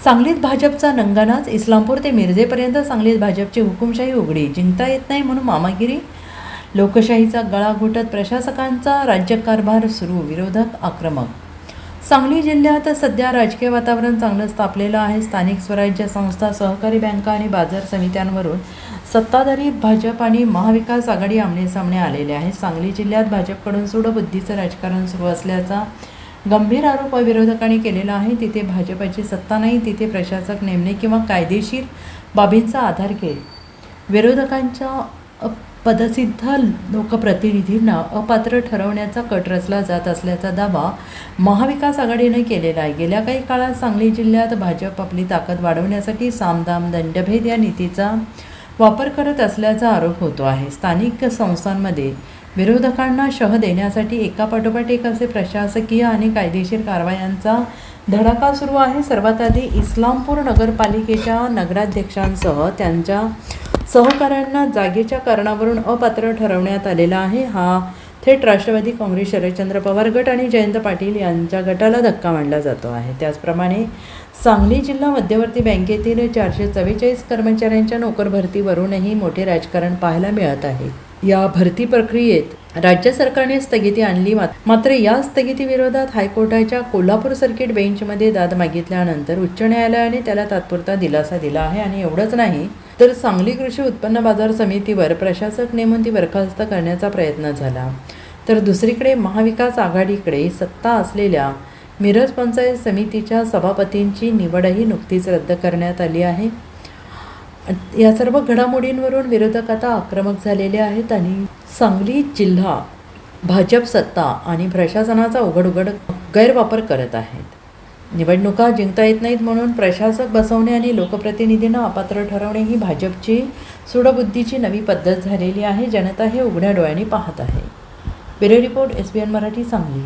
सांगलीत भाजपचा नंगानाच. इस्लामपूर ते मिरजेपर्यंत सांगलीत भाजपची हुकुमशाही उघडी. जिंकता येत नाही म्हणून मामागिरी. लोकशाहीचा गळा घोटत प्रशासकांचा राज्यकारभार सुरू. विरोधक आक्रमक. सांगली जिल्ह्यात सध्या राजकीय वातावरण चांगलंच तापलेलं आहे. स्थानिक स्वराज्य संस्था, सहकारी बँका आणि बाजार समित्यांवरून सत्ताधारी भाजप आणि महाविकास आघाडी आमनेसामने आलेले आहे. सांगली जिल्ह्यात भाजपकडून सूडबुद्धीचं राजकारण सुरू असल्याचा गंभीर आरोप विरोधकांनी केलेला आहे. तिथे भाजपची सत्ता नाही, तिथे प्रशासक नेमणे किंवा कायदेशीर बाबींचा आधार घेत विरोधकांच्या पदसिद्ध लोकप्रतिनिधींना अपात्र ठरवण्याचा कट रचला जात असल्याचा दावा महाविकास आघाडीने केलेला आहे. गेल्या काही काळात सांगली जिल्ह्यात भाजप आपली ताकद वाढवण्यासाठी सामदाम दंडभेद या नीतीचा वापर करत असल्याचा आरोप होतो आहे. स्थानिक संस्थांमध्ये विरोधकांना शह देण्यासाठी एकापाठोपाठ एक असे प्रशासकीय आणि कायदेशीर कारवायांचा धडाका सुरू आहे. सर्वात आधी इस्लामपूर नगरपालिकेच्या नगराध्यक्षांसह त्यांच्या सहकाऱ्यांना जागेच्या कारणावरून अपात्र ठरवण्यात आलेला आहे. हा थेट राष्ट्रवादी काँग्रेस, शरदचंद्र पवार गट आणि जयंत पाटील यांच्या गटाला धक्का मानला जातो आहे. त्याचप्रमाणे सांगली जिल्हा मध्यवर्ती बँकेतील 444 कर्मचाऱ्यांच्या नोकर भरतीवरूनही मोठे राजकारण पाहायला मिळत आहे. या भरती प्रक्रियेत राज्य सरकारने स्थगिती आणली. मात्र या स्थगितीविरोधात हायकोर्टाच्या कोल्हापूर सर्किट बेंचमध्ये दाद मागितल्यानंतर उच्च न्यायालयाने त्याला तात्पुरता दिलासा दिला आहे. आणि एवढंच नाही तर सांगली कृषी उत्पन्न बाजार समितीवर प्रशासक नेमून ती बरखास्त करण्याचा प्रयत्न झाला. तर दुसरीकडे महाविकास आघाडीकडे सत्ता असलेल्या मिरज पंचायत समितीच्या सभापतींची निवडही नुकतीच रद्द करण्यात आली आहे. या सर्व घडामोडींवरून विरोधक आता आक्रमक झालेले आहेत आणि सांगली जिल्हा भाजप सत्ता आणि प्रशासनाचा उघड गैरवापर करत आहेत. निवडणुका जिंकता येत नाहीत म्हणून प्रशासक बसवणे आणि लोकप्रतिनिधींना अपात्र ठरवणे ही भाजपची सूडबुद्धीची नवी पद्धत झालेली आहे. जनता हे उघड्या डोळ्यांनी पाहत आहे. Bureau report, SBN Marathi, Sangli.